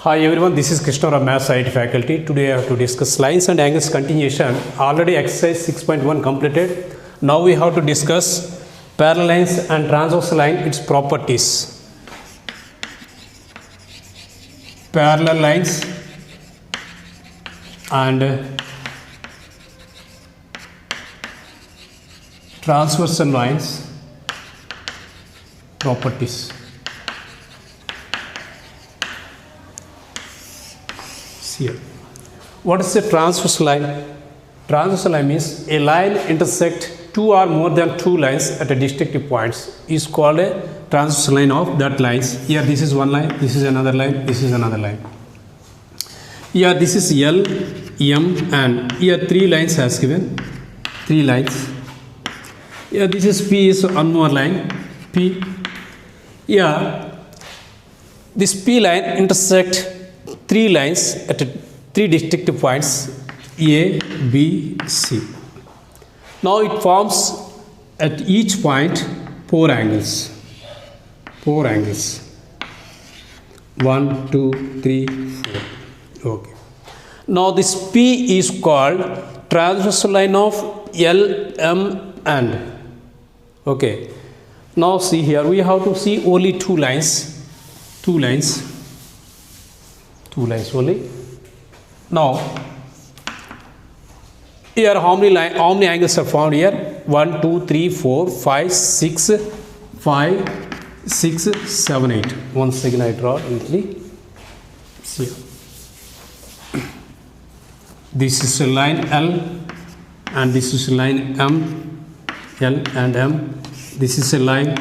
Hi everyone, this is Krishna from Maths IT faculty. Today I have to discuss lines and angles continuation. Already exercise 6.1 completed. Now we have to discuss parallel lines and transverse line, its properties. Parallel lines and transversal lines properties. Here. What is a transverse line? Transversal line means a line intersect two or more than two lines at a distinctive points is called a transversal line of that lines. Here this is one line, this is another line, this is another line. Here this is L, M and here three lines has given, three lines. Here this is P is one more line, P. Here this P line intersect three lines at three distinctive points A, B, C. Now it forms at each point four angles. Four angles. 1, 2, 3, 4. Okay. Now this P is called transversal line of L, M and. Okay. Now see here we have to see only two lines. Two lines only. Now here how many angles are found here? 1, 2, 3, 4, 5, 6, 5, 6, 7, 8. Once again I draw neatly. See. This is a line L and this is a line M, L and M. This is a line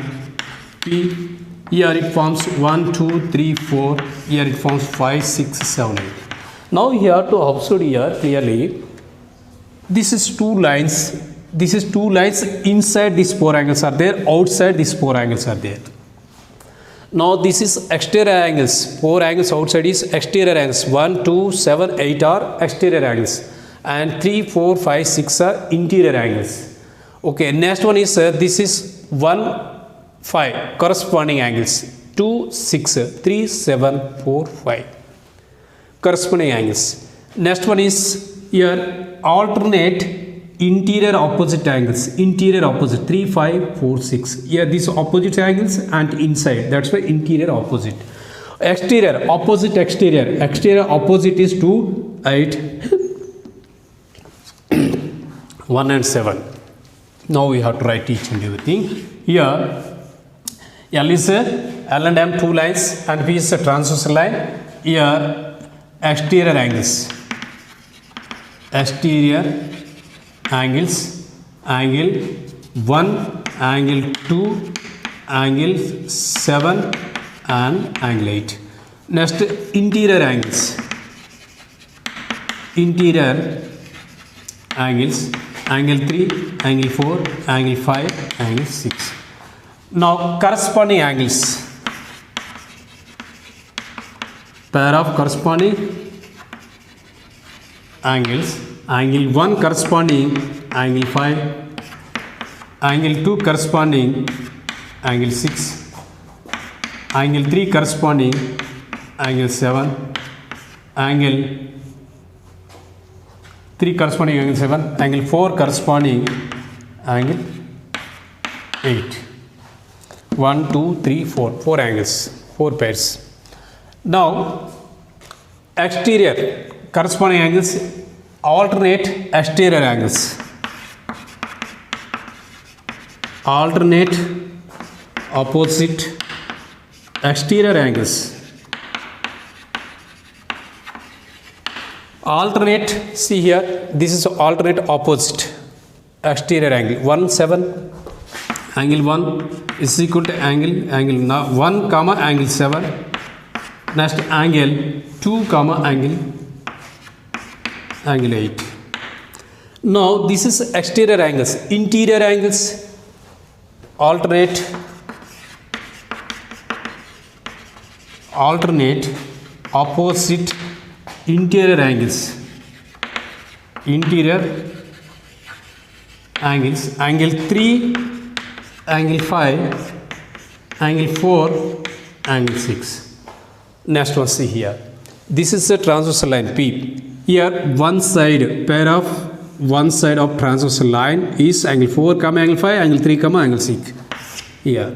P. Here it forms 1, 2, 3, 4. Here it forms 5, 6, 7, 8. Now you have to observe here clearly. This is two lines. This is two lines. Inside these four angles are there. Outside these four angles are there. Now this is exterior angles. Four angles outside is exterior angles. 1, 2, 7, 8 are exterior angles. And 3, 4, 5, 6 are interior angles. Okay. Next one is this is 1, 5 corresponding angles. 2, 6, 3, 7, 4, 5 corresponding angles. Next one is here alternate interior opposite angles. Interior opposite 3, 5, 4, 6. Here these opposite angles and inside. That's why interior opposite. Exterior opposite exterior. Exterior opposite is 2, 8, 1 and 7. Now we have to write each and everything. Here L is L and M two lines and P is a transversal line. Here exterior angles. Exterior angles. Angle 1, angle 2, angle 7 and angle 8. Next interior angles. Interior angles. Angle 3, angle 4, angle 5, angle 6. Now corresponding angles. Pair of corresponding angles. Angle 1 corresponding angle 5. Angle 2 corresponding angle 6. Angle 3 corresponding angle 7. Angle 3 corresponding angle 7. Angle 4 corresponding angle 8. 1, 2, 3, 4. 4 angles. 4 pairs. Now, exterior corresponding angles alternate exterior angles. Alternate opposite exterior angles. Alternate, see here, this is alternate opposite exterior angle. 1, 7. Angle 1 is equal to angle 1 comma angle 7. Next angle 2 comma angle 8. Now this is exterior angles. Interior angles alternate opposite interior angles. Interior angles. Angle 3, angle 5, angle 4, angle 6. Next one, see here. This is a transversal line P. Here one side of transversal line is angle 4 comma angle 5, angle 3 comma angle 6. Here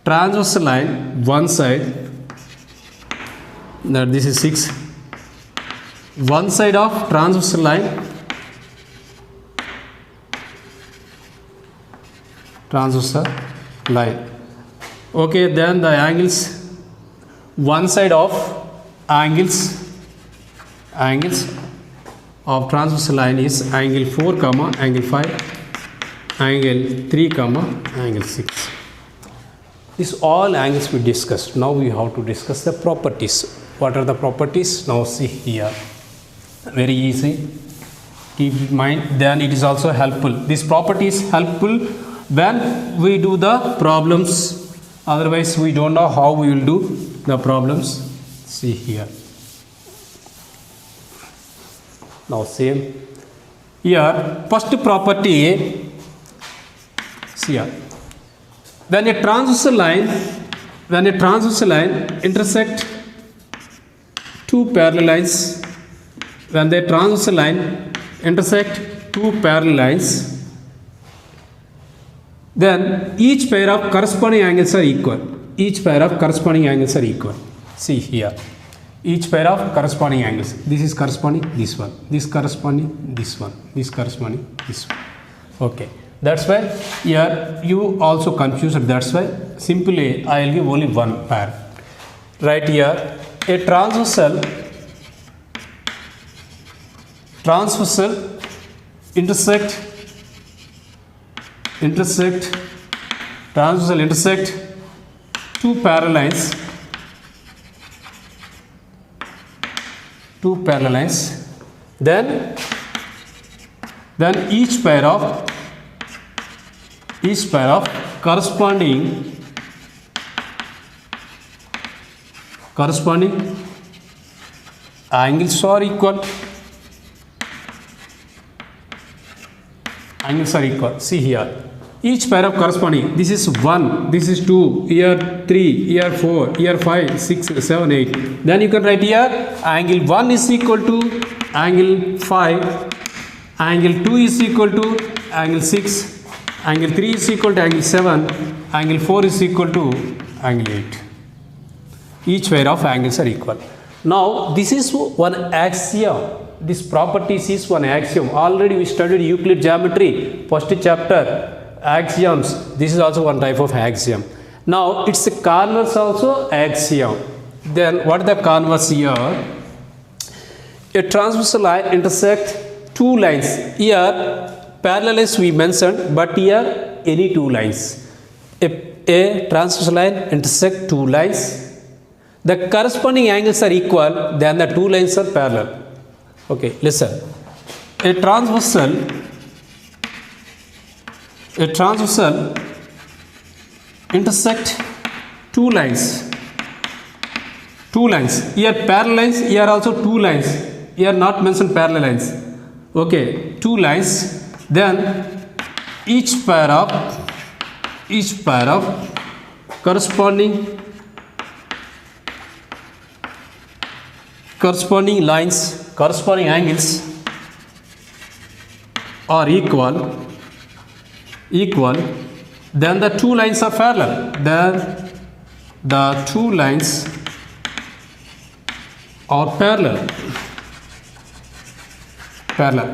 transversal line one side, now this is 6. One side of transversal line, okay, then the angles, one side of angles of transversal line is angle 4 comma angle 5, angle 3 comma angle 6. These all angles we discussed. Now we have to discuss the properties. What are the properties? Now see here, very easy, keep in mind. Then it is also helpful. This property is helpful when we do the problems, otherwise we don't know how we will do the problems. See here, now same here, first property, see here, when a transversal line intersect two parallel lines, when the transversal line intersect two parallel lines, then each pair of corresponding angles are equal. See here, each pair of corresponding angles. This is corresponding this one, this corresponding this one, this corresponding this one. Okay, that's why here you also confused. That's why simply I will give only one pair. Right here, a transversal intersect two parallel lines, then each pair of corresponding angles are equal. See here, each pair of corresponding, this is 1, this is 2, here 3, here 4, here 5, 6, 7, 8. Then you can write here angle 1 is equal to angle 5, angle 2 is equal to angle 6, angle 3 is equal to angle 7, angle 4 is equal to angle 8. Each pair of angles are equal. Now this is one axiom. This properties is one axiom. Already we studied Euclid geometry, first chapter, axioms. This is also one type of axiom. Now it's a converse also axiom. Then what is the converse here? A transversal line intersect two lines. Here parallel lines we mentioned, but here any two lines. A transversal line intersect two lines. The corresponding angles are equal, then the two lines are parallel. Okay, listen. A transversal intersect two lines. Here parallel lines, here also two lines. Here not mentioned parallel lines. Okay, two lines. Then each pair of corresponding angles are equal, then the two lines are parallel. Then the two lines are parallel.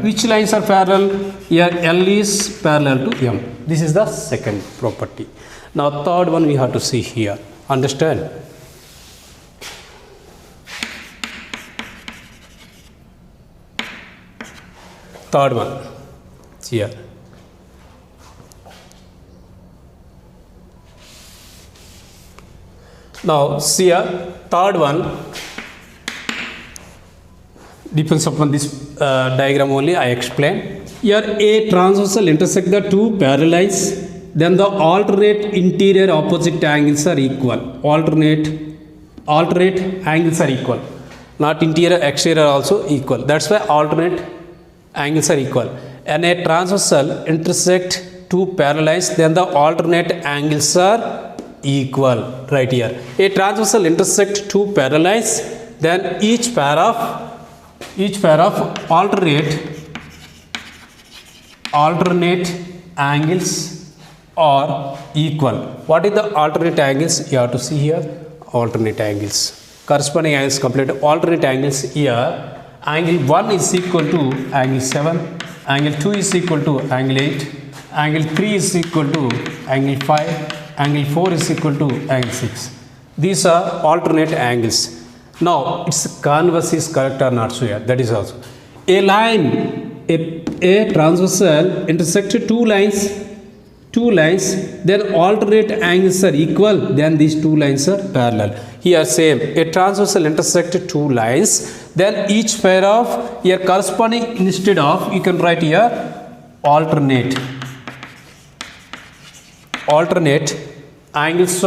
Which lines are parallel? Here L is parallel to M. This is the second property. Now third one we have to see here. Understand? Third one here. Now see here, third one depends upon this diagram only I explain. Here a transversal intersect the two parallel lines, then the alternate interior opposite angles are equal. Alternate angles are equal. Not interior, exterior also equal. That's why alternate angles are equal. And a transversal intersect two parallel lines, then the alternate angles are equal. Right here, a transversal intersect two parallel lines, then each pair of alternate angles are equal. What is the alternate angles? You have to see here alternate angles. Corresponding angles complete alternate angles here. Angle 1 is equal to angle 7, angle 2 is equal to angle 8, angle 3 is equal to angle 5, angle 4 is equal to angle 6. These are alternate angles. Now its converse is correct or not, so here that is also a line, a transversal intersect two lines, then alternate angles are equal, then these two lines are parallel. Here same, a transversal intersect two lines, then each pair of here corresponding, instead of you can write here alternate angles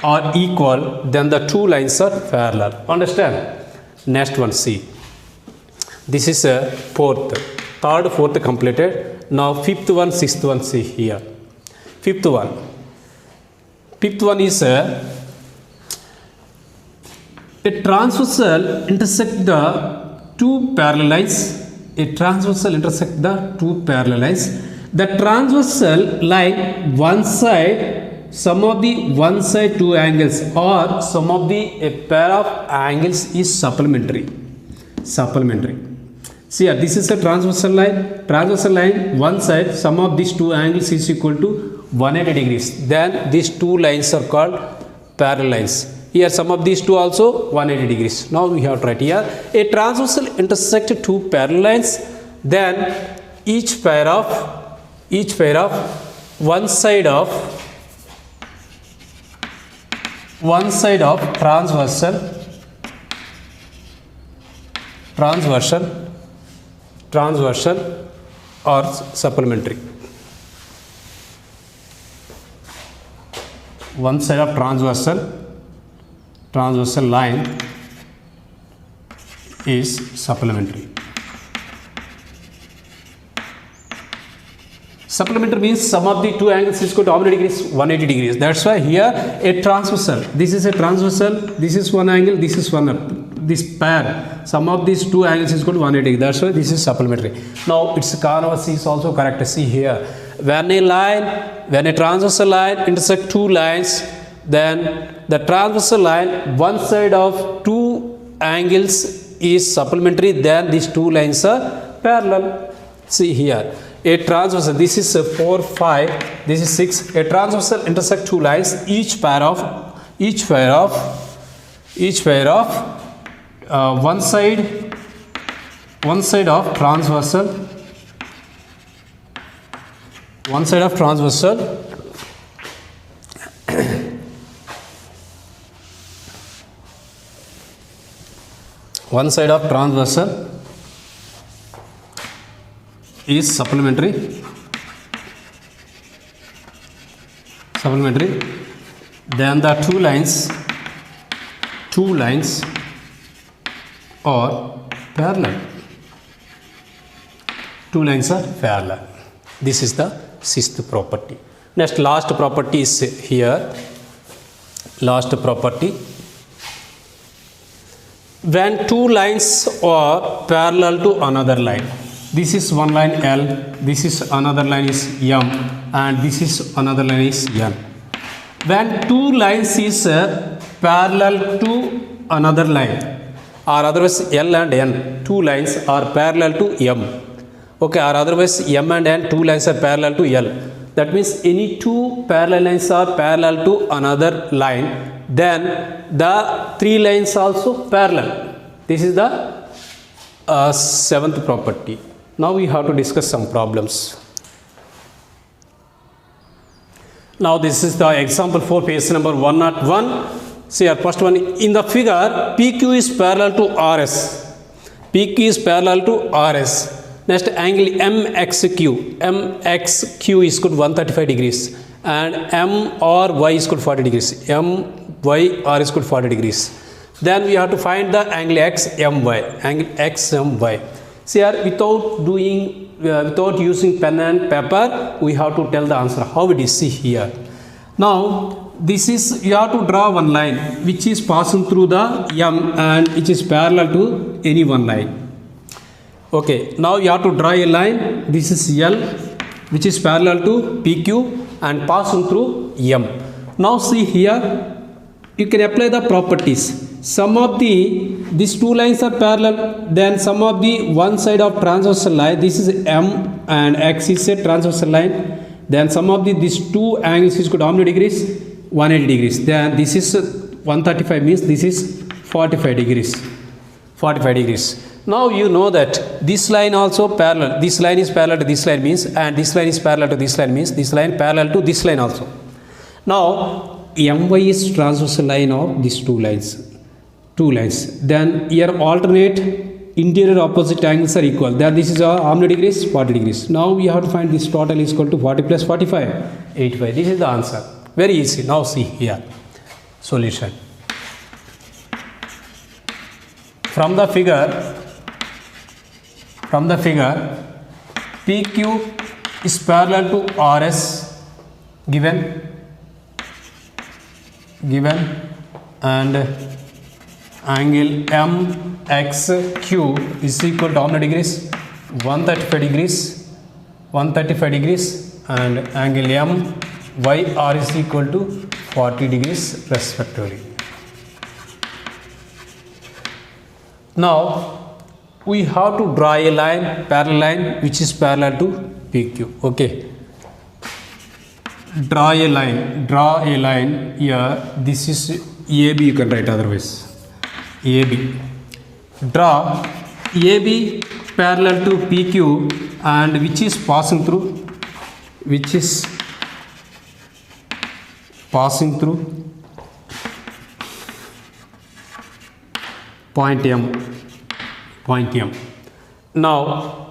are equal, then the two lines are parallel. Understand? Next one, see. This is a third, fourth completed. Now fifth one, sixth one, see here. Fifth one is a transversal intersect the two parallel lines. A transversal intersect the two parallel lines. The transversal line one side, sum of the one side two angles or sum of the a pair of angles is supplementary. See here, this is a transversal line, one side, sum of these two angles is equal to 180 degrees. Then these two lines are called parallel lines. Here sum of these two also 180 degrees. Now we have to write here a transversal intersect two parallel lines, then each pair of one side of transversal or supplementary. One side of transversal line is supplementary. Supplementary means sum of the two angles is equal to how many degrees? 180 degrees. That's why here a transversal. This is a transversal. This is one angle. This is one. This pair. Sum of these two angles is equal to 180 degrees. That's why this is supplementary. Now its converse is also correct. See here. When a transversal line intersect two lines, then the transversal line one side of two angles is supplementary. Then these two lines are parallel. See here. A transversal, this is 4, 5, this is 6. A transversal intersect two lines. Each pair of one side of transversal, one side of transversal is supplementary. Then the two lines are parallel. Two lines are parallel. This is the sixth property. Next, last property is here. Last property. When two lines are parallel to another line. This is one line L, this is another line is M, and this is another line is N. When two lines is parallel to another line, or otherwise L and N, two lines are parallel to M. Okay, or otherwise M and N, two lines are parallel to L. That means any two parallel lines are parallel to another line, then the three lines also parallel. This is the seventh property. Now we have to discuss some problems. Now this is the example for page number 101. See our first one. In the figure, PQ is parallel to RS. PQ is parallel to RS. Next, angle MXQ. MXQ is equal to 135 degrees. And MRY is equal to 40 degrees. MYR is equal to 40 degrees. Then we have to find the angle XMY. Angle XMY. See here, without using pen and paper, we have to tell the answer. How it is? See here. Now, this is, you have to draw one line which is passing through the M and which is parallel to any one line. Okay, now you have to draw a line. This is L which is parallel to PQ and passing through M. Now see here, you can apply the properties. Some of these two lines are parallel, then some of the one side of transversal line, this is M and X is a transversal line, then some of these two angles is equal to how many degrees? 180 degrees. Then this is 135 means this is 45 degrees. 45 degrees. Now you know that this line also parallel, this line is parallel to this line means, and this line is parallel to this line means, this line parallel to this line also. Now MY is transversal line of these two lines. Then here alternate interior opposite angles are equal. Then this is how many degrees? 40 degrees. Now we have to find this total is equal to 40 plus 45, 85. This is the answer. Very easy. Now see here. Solution. From the figure, PQ is parallel to RS given and angle MXQ is equal to how many degrees? 135 degrees and angle MYR is equal to 40 degrees respectively. Now we have to draw a line, parallel line which is parallel to PQ. Okay. Draw a line here. This is AB, you can write otherwise. AB. Draw AB parallel to PQ and which is passing through point M. Now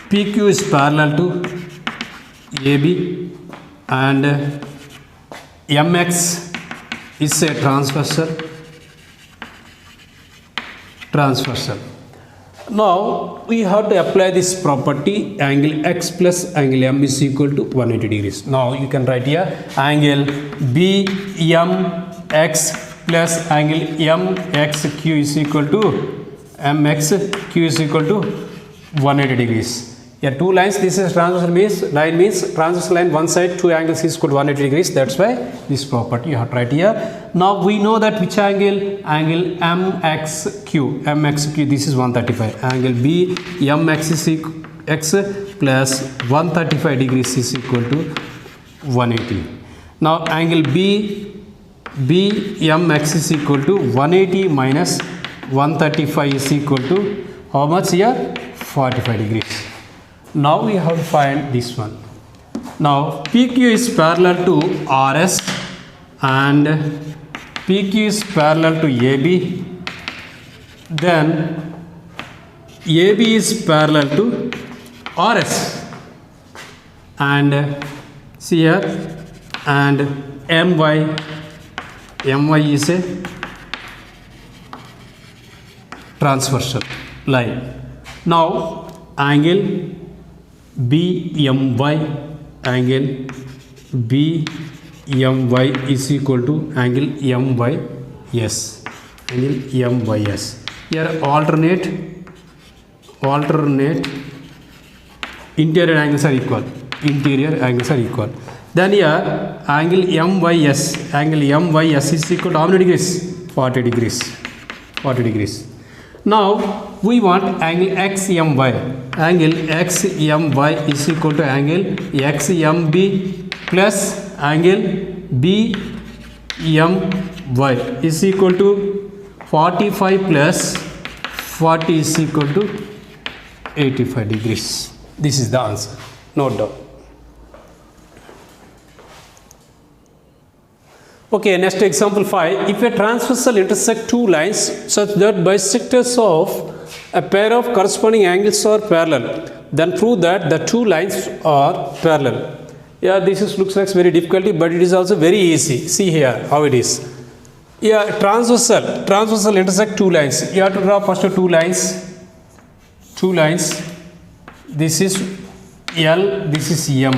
PQ is parallel to AB and MX is a transversal. Now we have to apply this property, angle X plus angle M is equal to 180 degrees. Now you can write here angle BMX plus angle MXQ is equal to MXQ is equal to 180 degrees. Here two lines, this is transversal means transversal line one side, two angles is equal to 180 degrees. That's why this property you have to write here. Now we know that which angle? Angle MXQ, this is 135. Angle BMX is X plus 135 degrees is equal to 180. Now angle BMX is equal to 180 minus 135 is equal to how much here? 45 degrees. Now we have to find this one. Now PQ is parallel to RS and PQ is parallel to AB. Then AB is parallel to RS and see here, and MY is a transversal line. Now angle BMY is equal to angle MYS. Here alternate interior angles are equal. Then here angle MYS is equal to how many degrees? 40 degrees. Now we want angle XMY. Angle XMY is equal to angle XMB plus angle BMY is equal to 45 plus 40 is equal to 85 degrees. This is the answer. Note down. Okay, next example 5. If a transversal intersect two lines such that bisectors of a pair of corresponding angles are parallel, then prove that the two lines are parallel. Yeah, this looks like very difficult, but it is also very easy. See here how it is. Yeah, transversal intersect two lines. You have to draw first two lines. This is L, this is M,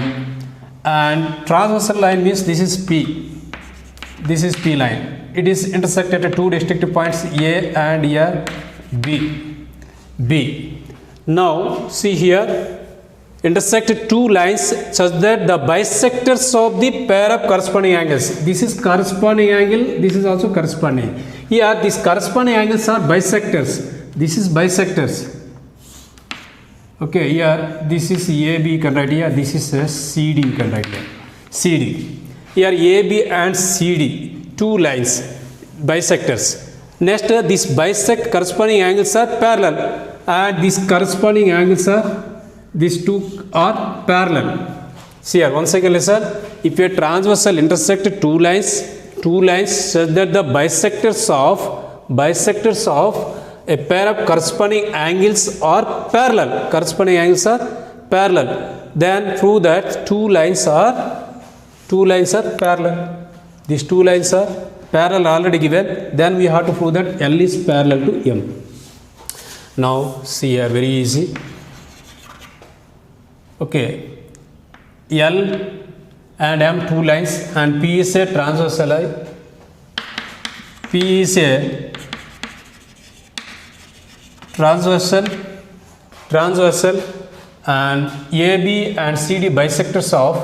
and transversal line means this is P. This is P line. It is intersected at two distinctive points A and here B. Now see here, intersect two lines such that the bisectors of the pair of corresponding angles. This is corresponding angle, this is also corresponding. Here these corresponding angles are bisectors. This is bisectors. Okay, here this is AB, you can write here, this is a CD, you can write here. CD. Here AB and CD, two lines, bisectors. Next, these bisect corresponding angles are parallel, and these corresponding angles are, these two are parallel. See here, once again listen. If a transversal intersect two lines such that the bisectors of a pair of corresponding angles are parallel. Corresponding angles are parallel. Then prove that two lines are parallel. These two lines are parallel already given. Then we have to prove that L is parallel to M. Now see here, very easy. Okay, L and M two lines, and P is a transversal line. P is a transversal, and AB and CD bisectors of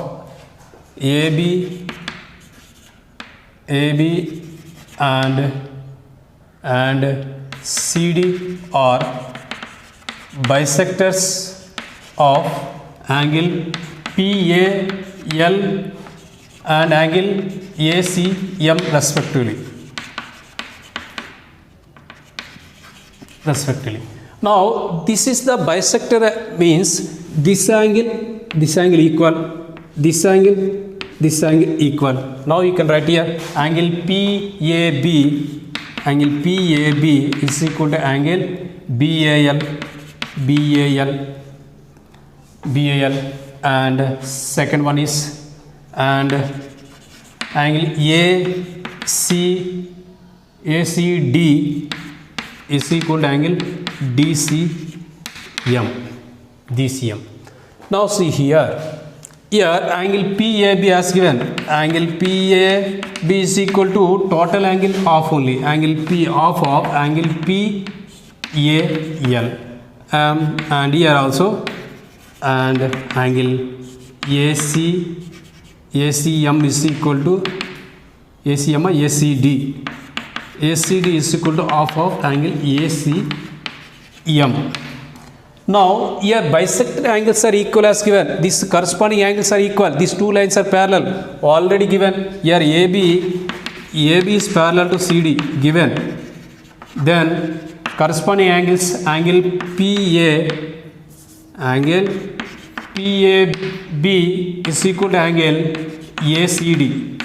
AB and CD are bisectors of angle PAL and angle ACM respectively. Now this is the bisector, means this angle equal, this angle equal. Now you can write here angle PAB is equal to angle BAL, and second one is, and angle ACD is equal to angle DCM. Now see here angle PAB as given. Angle PAB is equal to total angle of only, angle P of angle PAL, and here also, and angle ACM is equal to ACM or ACD. ACD is equal to half of angle ACM. Now here bisector angles are equal as given. These corresponding angles are equal. These two lines are parallel, already given. Here AB is parallel to CD, given. Then corresponding angles, angle PAB is equal to angle ACD.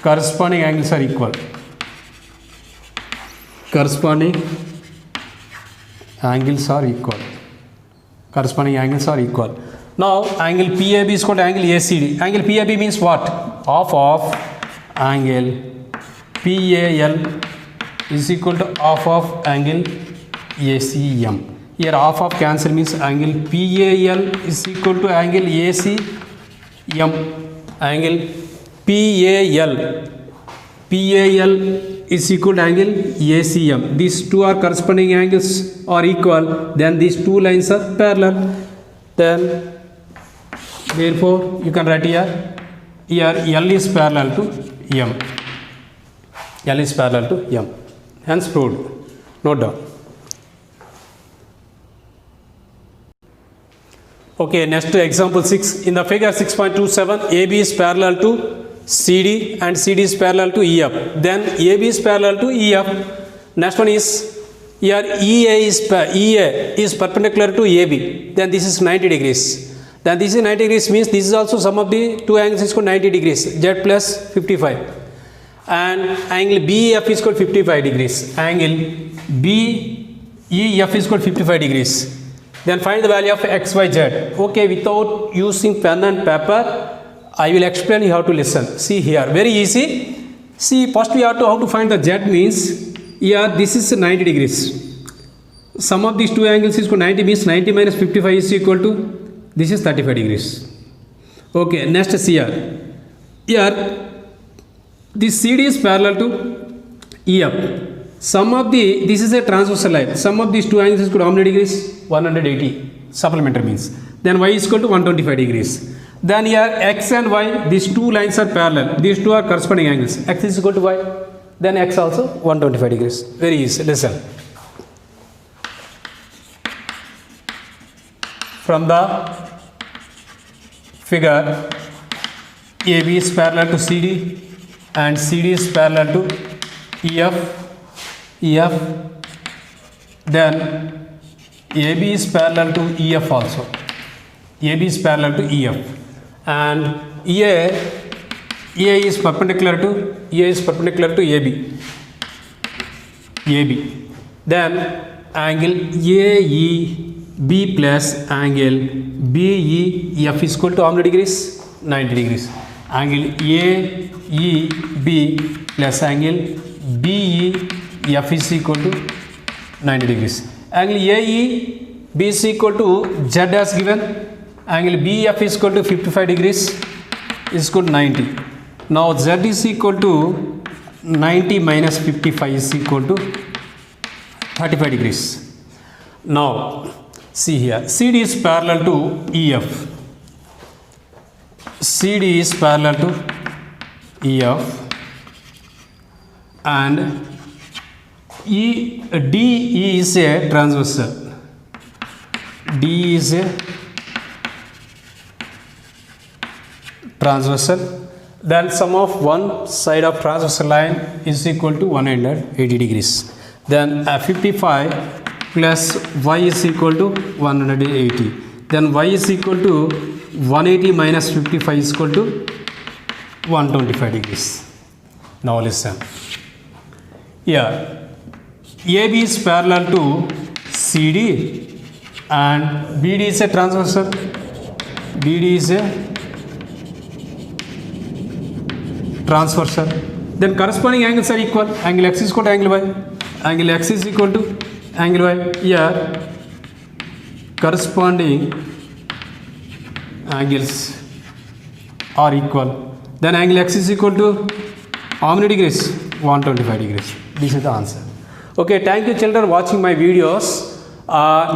Corresponding angles are equal. Corresponding angles are equal. Now angle PAB is equal to angle ACD. Angle PAB means what? Half of angle PAL is equal to half of angle ACM. Here half of cancel means angle PAL is equal to angle ACM. Angle PAL is equal to angle ACM. These two are corresponding angles are equal. Then these two lines are parallel. Then therefore you can write here L is parallel to M. Hence proved. Note down. Okay, next example 6. In the figure 6.27, AB is parallel to CD and CD is parallel to EF. Then AB is parallel to EF. Next one is here EA is perpendicular to AB. Then this is 90 degrees. Then this is 90 degrees means this is also sum of the two angles is equal to 90 degrees. Z plus 55. And angle BEF is equal to 55 degrees. Angle BEF is equal to 55 degrees. Then find the value of XYZ. Okay, without using pen and paper, I will explain you how to listen. See here, very easy. See, first we have to how to find the Z means here this is 90 degrees. Sum of these two angles is equal to 90 means 90 minus 55 is equal to this is 35 degrees. Okay, next here. Here, this CD is parallel to EF. This is a transversal line. Sum of these two angles could how many degrees? 180. Supplementary means. Then y is equal to 125 degrees. Then here x and y, these two lines are parallel. These two are corresponding angles. X is equal to y. Then x also 125 degrees. Very easy. Listen. From the figure, AB is parallel to CD and CD is parallel to EF. Then AB is parallel to EF also. AB is parallel to EF. And EA is perpendicular to AB. Then angle AEB plus angle BEF is equal to how many degrees? 90 degrees. Angle AEB plus angle BEF is equal to 90 degrees. Angle AEB is equal to Z as given. Angle BF is equal to 55 degrees is equal to 90. Now Z is equal to 90 minus 55 is equal to 35 degrees. Now see here, CD is parallel to EF. CD is parallel to EF and DE is a transversal. DE is a transversal. Then sum of one side of transversal line is equal to 180 degrees. Then 55 plus y is equal to 180. Then y is equal to 180 minus 55 is equal to 125 degrees. Now listen. Here AB is parallel to CD and BD is a transversal. BD is a transversal. Then corresponding angles are equal. Angle x is equal to angle y. Angle x is equal to angle y. Here corresponding angles are equal. Then angle x is equal to how many degrees? 125 degrees. This is the answer. Okay, thank you children watching my videos.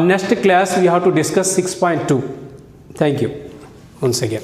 Next class we have to discuss 6.2. Thank you once again.